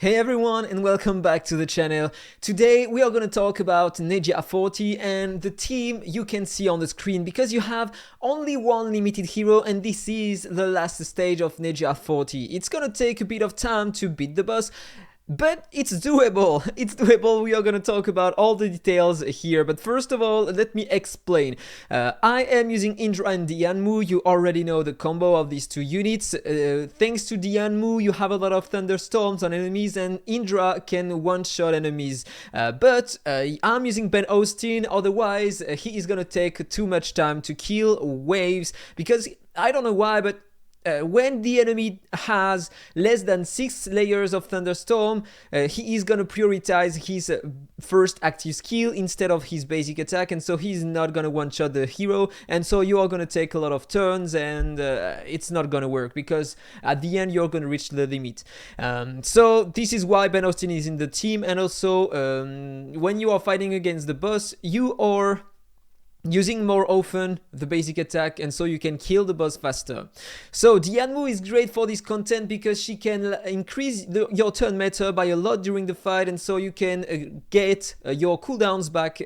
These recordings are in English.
Hey everyone and welcome back to the channel. Today we are going to talk about NEDGIA 40 and the team you can see on the screen because you have only one limited hero and this is the last stage of NEDGIA 40. It's going to take a bit of time to beat the boss. But it's doable, we are gonna talk about all the details here, but first of all, let me explain. I am using Indra and Dianmu. You already know the combo of these two units. Thanks to Dianmu, you have a lot of thunderstorms on enemies and Indra can one-shot enemies. But I'm using Ben Austin, otherwise he is gonna take too much time to kill waves, because I don't know why, but when the enemy has less than 6 layers of thunderstorm, he is gonna prioritize his first active skill instead of his basic attack, and so he's not gonna one-shot the hero, and so you are gonna take a lot of turns and it's not gonna work because at the end you're gonna reach the limit. So this is why Ben Austin is in the team, and also when you are fighting against the boss, you are using more often the basic attack, and so you can kill the boss faster. So Dianmu is great for this content because she can increase your turn meter by a lot during the fight, and so you can get your cooldowns back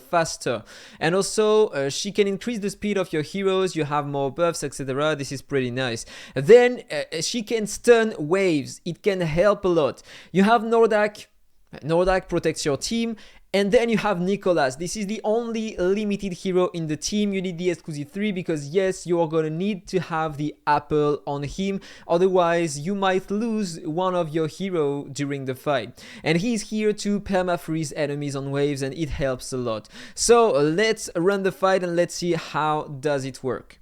faster. And also she can increase the speed of your heroes, you have more buffs, etc. This is pretty nice. Then she can stun waves, it can help a lot. You have Nordak protects your team. And then you have Nicholas. This is the only limited hero in the team. You need the exclusive 3 because yes, you are gonna need to have the apple on him. Otherwise, you might lose one of your hero during the fight. And he's here to perma-freeze enemies on waves, and it helps a lot. So let's run the fight and let's see how does it work.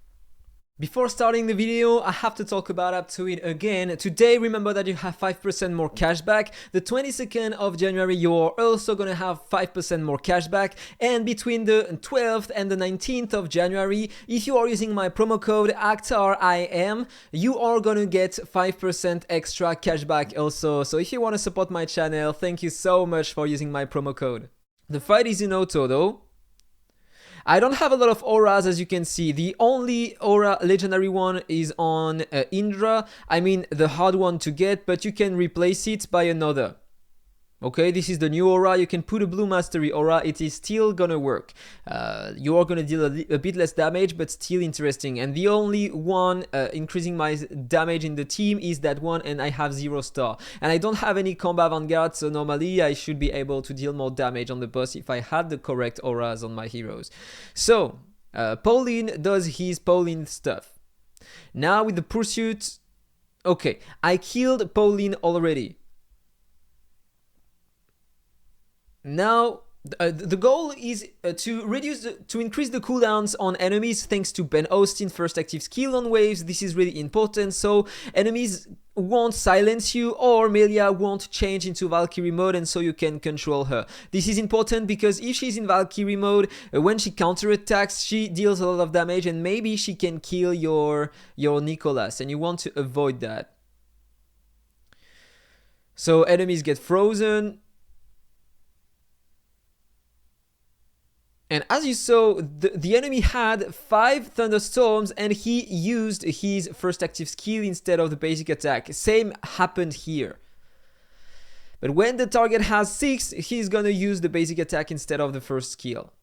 Before starting the video, I have to talk about AhkTaar again. Today, remember that you have 5% more cashback. The 22nd of January, you're also gonna have 5% more cashback. And between the 12th and the 19th of January, if you are using my promo code AhkTaar, you are gonna get 5% extra cashback also. So if you wanna support my channel, thank you so much for using my promo code. The fight is in auto though. I don't have a lot of auras, as you can see. The only aura legendary one is on Indra. I mean the hard one to get, but you can replace it by another. Okay, this is the new aura. You can put a blue mastery aura, it is still gonna work. You are gonna deal a bit less damage, but still interesting. And the only one increasing my damage in the team is that one, and I have 0 star. And I don't have any combat vanguard, so normally I should be able to deal more damage on the boss if I had the correct auras on my heroes. So, Pauline does his Pauline stuff. Now with the pursuit, okay, I killed Pauline already. Now, the goal is to increase the cooldowns on enemies thanks to Ben Austin first active skill on waves. This is really important, so enemies won't silence you or Melia won't change into Valkyrie mode, and so you can control her. This is important because if she's in Valkyrie mode, when she counterattacks, she deals a lot of damage and maybe she can kill your Nicholas, and you want to avoid that. So enemies get frozen. And as you saw, the enemy had 5 thunderstorms and he used his first active skill instead of the basic attack. Same happened here. But when the target has 6, he's gonna use the basic attack instead of the first skill.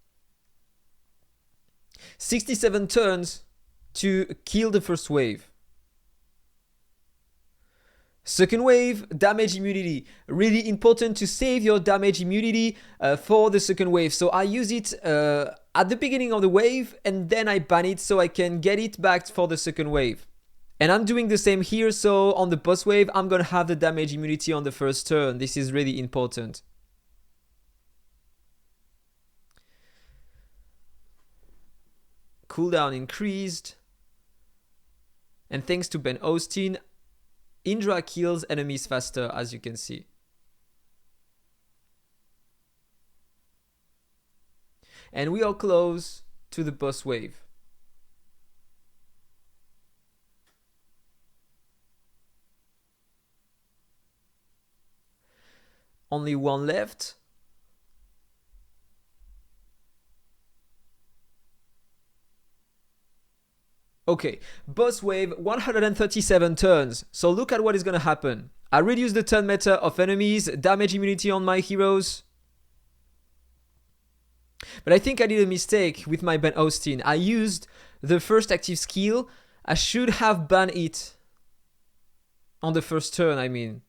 67 turns to kill the first wave. Second wave, damage immunity. Really important to save your damage immunity for the second wave. So I use it at the beginning of the wave and then I ban it so I can get it back for the second wave. And I'm doing the same here, so on the boss wave, I'm gonna have the damage immunity on the first turn. This is really important. Cooldown increased. And thanks to Ben Austin, Indra kills enemies faster, as you can see. And we are close to the boss wave. Only one left. Okay, boss wave 137 turns. So look at what is gonna happen. I reduce the turn meta of enemies, damage immunity on my heroes. But I think I did a mistake with my Ben Austin. I used the first active skill. I should have banned it on the first turn, I mean.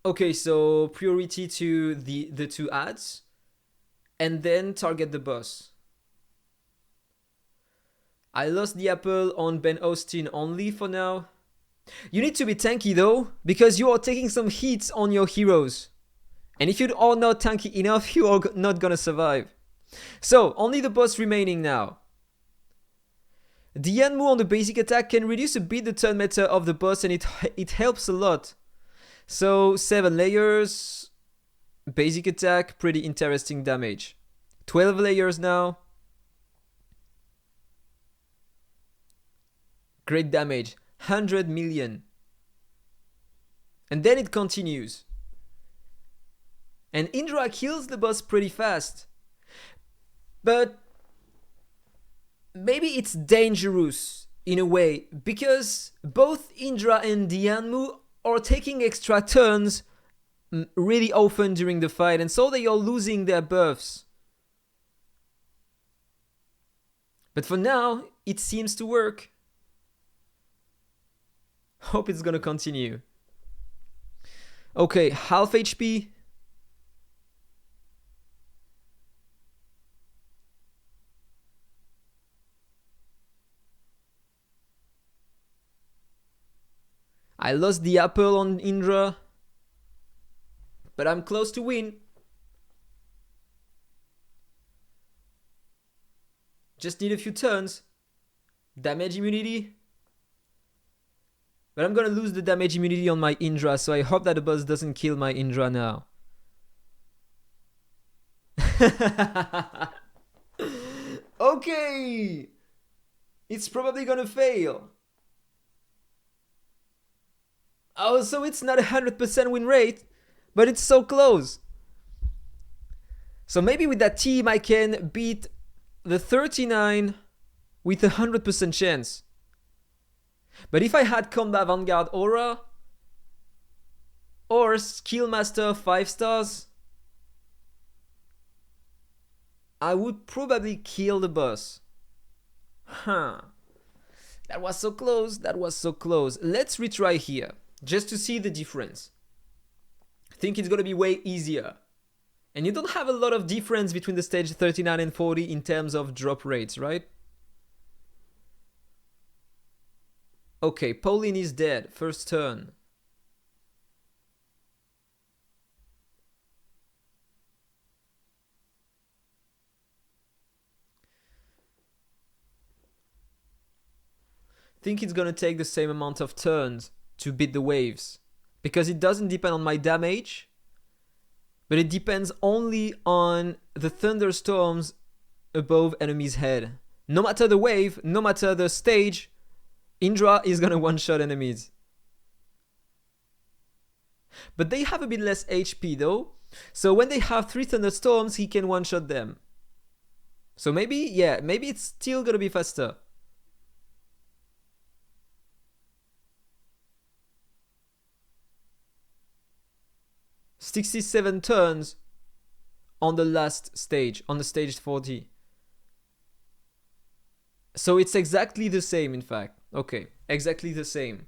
Okay, so priority to the two ads. And then target the boss. I lost the apple on Ben Austin only for now. You need to be tanky though, because you are taking some hits on your heroes. And if you are not tanky enough, you are not gonna survive. So, only the boss remaining now. The Yanmu on the basic attack can reduce a bit the turn meta of the boss, and it helps a lot. So 7 layers, basic attack, pretty interesting damage. 12 layers now. Great damage, 100 million. And then it continues. And Indra kills the boss pretty fast. But maybe it's dangerous in a way, because both Indra and Dianmu are taking extra turns really often during the fight, and so they are losing their buffs. But for now, it seems to work. Hope it's gonna continue. Okay, half HP. I lost the apple on Indra, but I'm close to win. Just need a few turns. Damage immunity. But I'm gonna lose the damage immunity on my Indra, so I hope that the boss doesn't kill my Indra now. Okay! It's probably gonna fail. Oh, so it's not 100% win rate, but it's so close. So maybe with that team I can beat the 39 with 100% chance. But if I had Combat Vanguard Aura or Skill Master 5 stars, I would probably kill the boss. Huh. That was so close, that was so close. Let's retry here, just to see the difference. I think it's gonna be way easier. And you don't have a lot of difference between the stage 39 and 40 in terms of drop rates, right? Okay, Pauline is dead, first turn. I think it's gonna take the same amount of turns to beat the waves, because it doesn't depend on my damage, but it depends only on the thunderstorms above enemy's head. No matter the wave, no matter the stage, Indra is gonna one-shot enemies. But they have a bit less HP though, so when they have 3 thunderstorms, he can one-shot them. So maybe, yeah, maybe it's still gonna be faster. "67 turns on the last stage, on the stage 40. So it's exactly the same, in fact. Okay, exactly the same.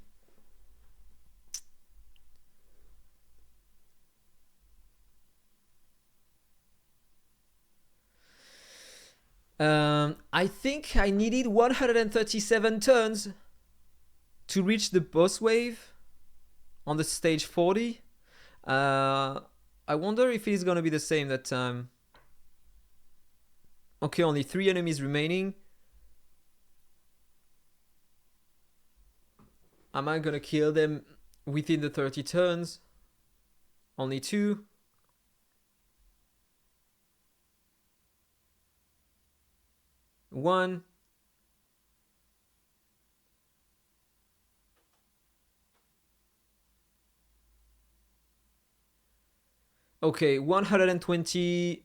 I think I needed 137 turns to reach the boss wave on the stage 40. I wonder if it's gonna be the same that time. Okay, only 3 enemies remaining. Am I gonna kill them within the 30 turns? Only 2. One. Okay, 120.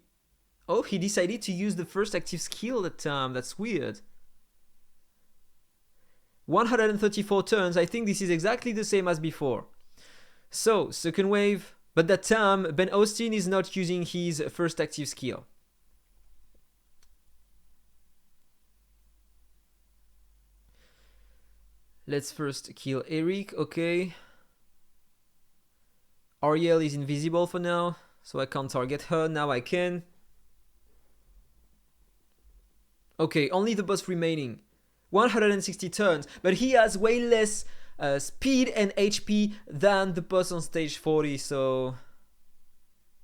Oh, he decided to use the first active skill that time. That's weird. 134 turns. I think this is exactly the same as before. So, second wave. But that time, Ben Austin is not using his first active skill. Let's first kill Eric. Okay. Ariel is invisible for now, so I can't target her. Now I can. Okay, only the boss remaining. 160 turns, but he has way less speed and HP than the boss on stage 40, so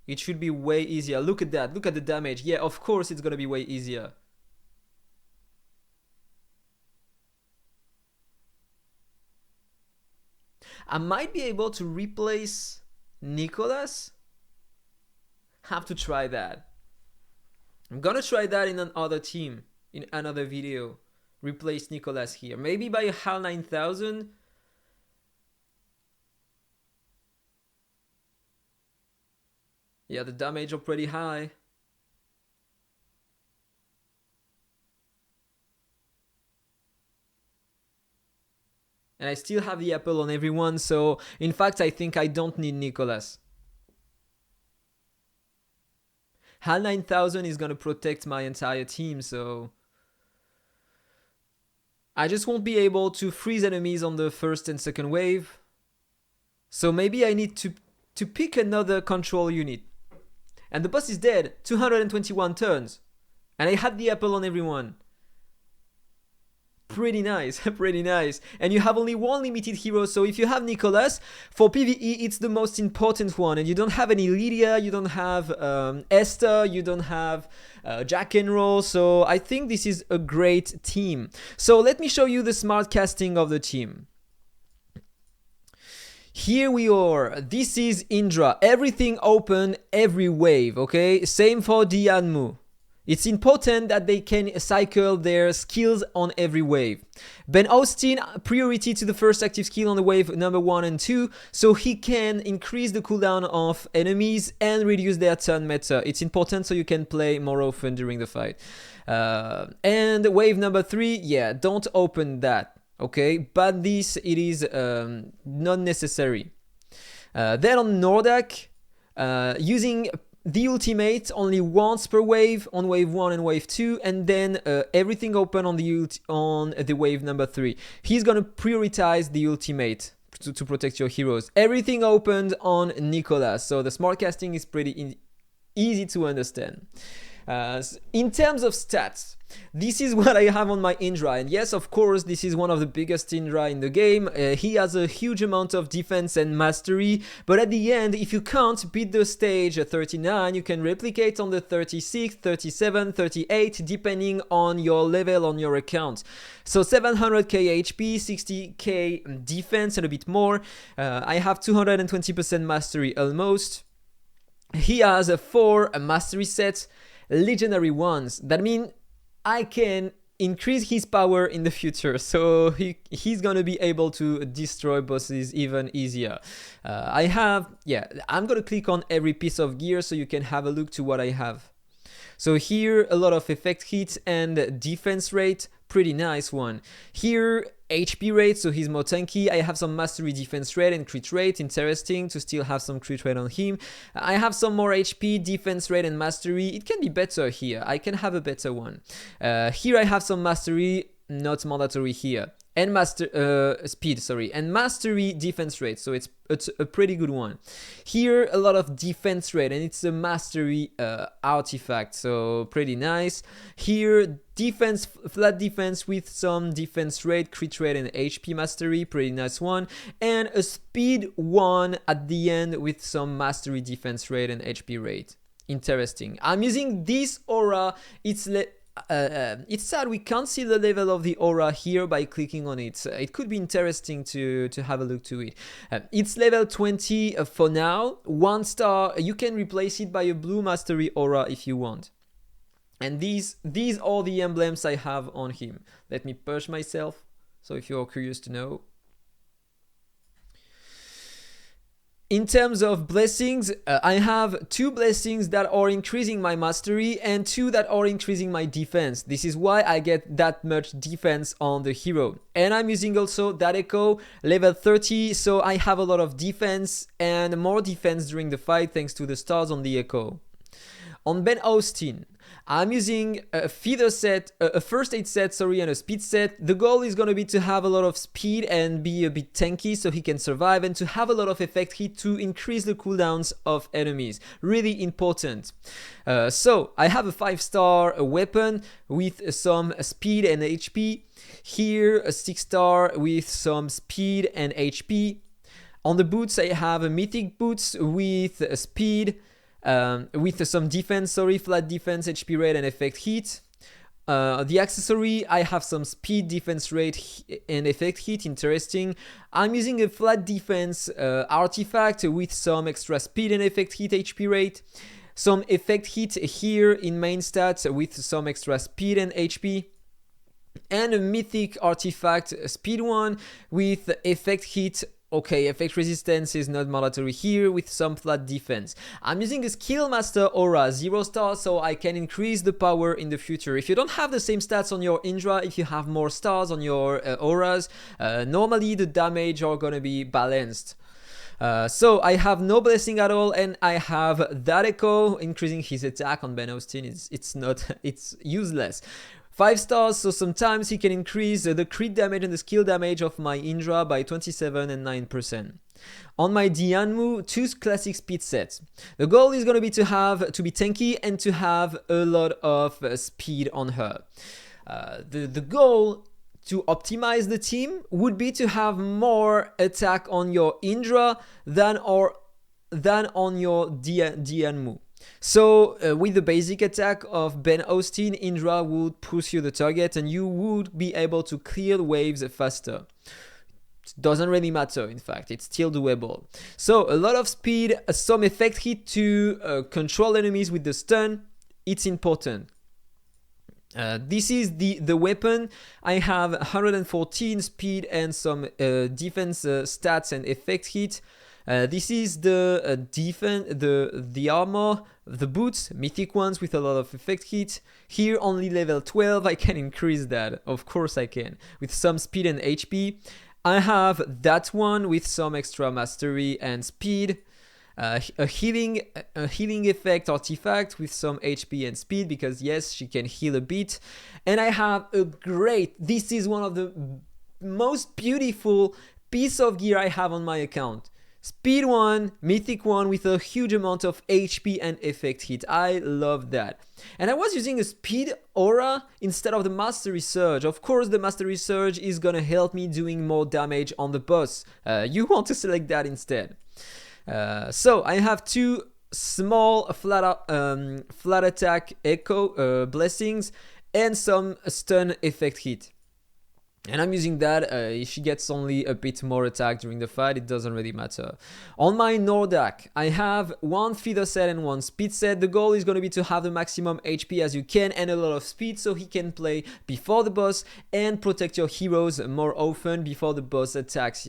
it should be way easier. Look at that, look at the damage. Yeah, of course it's gonna be way easier. I might be able to replace Nicholas. Have to try that. I'm gonna try that in another team, in another video. Replace Nicholas here. Maybe by a HAL 9000. Yeah, the damage are pretty high. And I still have the apple on everyone, so in fact I think I don't need Nicholas. HAL 9000 is gonna protect my entire team, so I just won't be able to freeze enemies on the first and second wave. So maybe I need to pick another control unit. And the boss is dead, 221 turns. And I had the apple on everyone. Pretty nice, pretty nice. And you have only one limited hero, so if you have Nicholas, for PvE it's the most important one. And you don't have any Lydia, you don't have Esther, you don't have Jack and Roll, so I think this is a great team. So let me show you the smart casting of the team. Here we are, this is Indra, everything open, every wave, okay? Same for Dianmu. It's important that they can cycle their skills on every wave. Ben Austin, priority to the first active skill on the wave number 1 and 2, so he can increase the cooldown of enemies and reduce their turn meta. It's important so you can play more often during the fight. And wave number 3, yeah, don't open that, okay? But this, it is not necessary. Then on Nordak, using the ultimate only once per wave on wave 1 and wave 2, and then everything open on the wave number 3. He's gonna prioritize the ultimate to protect your heroes. Everything opened on Nicholas, so the smart casting is pretty easy to understand. In terms of stats, this is what I have on my Indra, and yes, of course, this is one of the biggest Indra in the game. He has a huge amount of defense and mastery, but at the end, if you can't beat the stage 39, you can replicate on the 36, 37, 38, depending on your level on your account. So 700k HP, 60k defense, and a bit more. I have 220% mastery almost. He has 4 mastery sets, legendary ones. That means I can increase his power in the future, so he's gonna be able to destroy bosses even easier. I'm gonna click on every piece of gear so you can have a look to what I have. So here, a lot of effect hits and defense rate, pretty nice one. Here, HP rate, so he's more tanky. I have some mastery defense rate and crit rate, interesting to still have some crit rate on him. I have some more HP, defense rate and mastery. It can be better here, I can have a better one. Here I have some mastery, not mandatory here. And speed, and mastery defense rate, so it's a pretty good one. Here, a lot of defense rate, and it's a mastery artifact, so pretty nice. Here, defense, flat defense with some defense rate, crit rate, and HP mastery, pretty nice one. And a speed one at the end with some mastery defense rate and HP rate. Interesting. I'm using this aura, it's sad we can't see the level of the aura here by clicking on it. It could be interesting to have a look to it. It's level 20 for now. 1 star, you can replace it by a blue mastery aura if you want. And these are the emblems I have on him. Let me purge myself, so if you're curious to know. In terms of blessings, I have 2 blessings that are increasing my mastery and 2 that are increasing my defense. This is why I get that much defense on the hero. And I'm using also that echo, level 30, so I have a lot of defense and more defense during the fight thanks to the stars on the echo. On Ben Austin, I'm using a feather set, a first aid set, and a speed set. The goal is going to be to have a lot of speed and be a bit tanky so he can survive, and to have a lot of effect hit to increase the cooldowns of enemies. Really important. So I have a 5-star weapon with some speed and HP. Here a 6-star with some speed and HP. On the boots I have a mythic boots with speed, with some defense, flat defense, HP rate and effect hit. The accessory, I have some speed, defense rate and effect hit, interesting. I'm using a flat defense artifact with some extra speed and effect hit, HP rate. Some effect hit here in main stats with some extra speed and HP. And a mythic artifact, speed 1 with effect hit. Okay, effect resistance is not mandatory here with some flat defense. I'm using a skill master aura 0-star so I can increase the power in the future. If you don't have the same stats on your Indra, if you have more stars on your auras, normally the damage are gonna be balanced. So I have no blessing at all, and I have that echo increasing his attack on Ben Austin. It's useless. 5 stars, so sometimes he can increase the crit damage and the skill damage of my Indra by 27 and 9%. On my Dianmu, 2 classic speed sets. The goal is going to be to be tanky and to have a lot of speed on her. The goal to optimize the team would be to have more attack on your Indra than on your Dianmu. So with the basic attack of Ben Austin, Indra would pursue the target and you would be able to clear the waves faster. It doesn't really matter, in fact, it's still doable. So a lot of speed, some effect hit to control enemies with the stun, it's important. This is the weapon. I have 114 speed and some defense stats and effect hit. This is the defense, the armor, the boots, mythic ones with a lot of effect hit. Here only level 12, I can increase that, of course I can, with some speed and HP. I have that one with some extra mastery and speed. A healing effect artifact with some HP and speed, because yes, she can heal a bit. And I have this is one of the most beautiful piece of gear I have on my account. Speed 1, mythic 1 with a huge amount of HP and effect hit. I love that. And I was using a speed aura instead of the mastery surge. Of course, the mastery surge is gonna help me doing more damage on the boss. You want to select that instead. So I have 2 small flat attack echo blessings and some stun effect hit. And I'm using that. If she gets only a bit more attack during the fight, it doesn't really matter. On my Nordak, I have 1 feather set and 1 speed set. The goal is going to be to have the maximum HP as you can and a lot of speed so he can play before the boss and protect your heroes more often before the boss attacks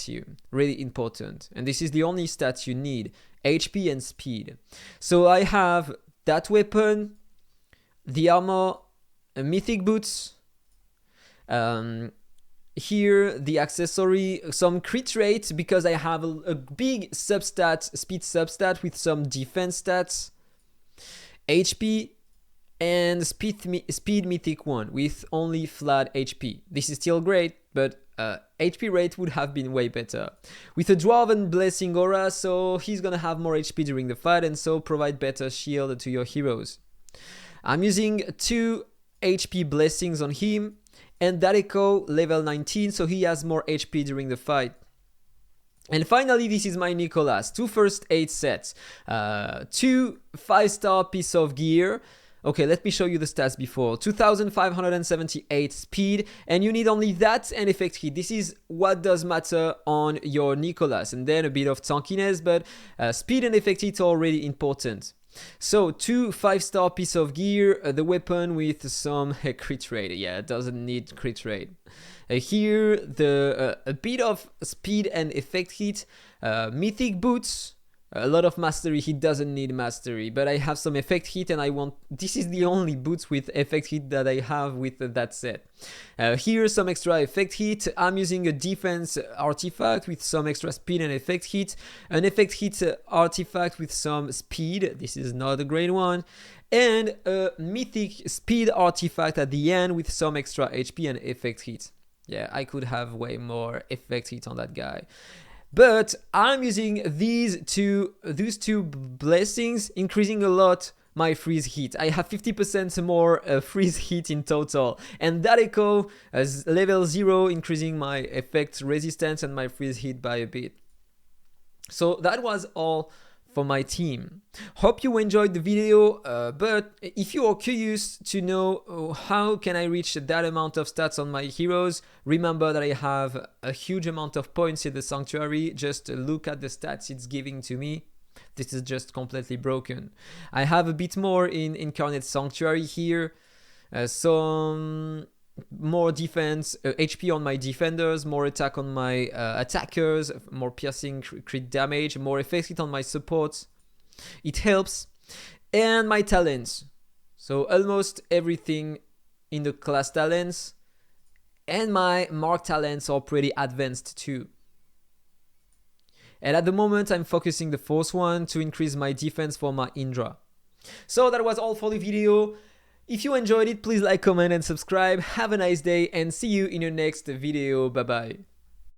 you. Really important. And this is the only stats you need, HP and speed. So I have that weapon, the armor, mythic boots, here the accessory, some crit rate because I have a big substat, speed substat with some defense stats, HP and speed mythic 1 with only flat HP. This is still great, but HP rate would have been way better. With a Dwarven Blessing Aura, so he's gonna have more HP during the fight and so provide better shield to your heroes. I'm using 2 HP blessings on him. And that echo level 19, so he has more HP during the fight. And finally, this is my Nicholas. 2 first aid sets, 2 5-star piece of gear. Okay, let me show you the stats before. 2578 speed, and you need only that and effect hit. This is what does matter on your Nicholas, and then a bit of tankiness, but speed and effect hit are already important. So 2 5-star piece of gear, the weapon with some crit rate. Yeah, it doesn't need crit rate. Here, a bit of speed and effect hit. Mythic boots. A lot of mastery. He doesn't need mastery, but I have some effect hit, and I want. This is the only boots with effect hit that I have with that set. Here, some extra effect hit. I'm using a defense artifact with some extra speed and effect hit. An effect hit artifact with some speed. This is not a great one. And a mythic speed artifact at the end with some extra HP and effect hit. Yeah, I could have way more effect hit on that guy. But I'm using these two blessings, increasing a lot my freeze hit. I have 50% more freeze hit in total. And that echo as level 0, increasing my effect resistance and my freeze hit by a bit. So that was all for my team. Hope you enjoyed the video, but if you are curious to know how can I reach that amount of stats on my heroes, remember that I have a huge amount of points in the sanctuary. Just look at the stats it's giving to me. This is just completely broken. I have a bit more in Incarnate Sanctuary here, some more defense, HP on my defenders, more attack on my attackers, more piercing crit damage, more effect hit on my supports. It helps. And my talents. So almost everything in the class talents. And my mark talents are pretty advanced too. And at the moment I'm focusing the fourth one to increase my defense for my Indra. So that was all for the video. If you enjoyed it, please like, comment and subscribe. Have a nice day and see you in the next video. Bye bye.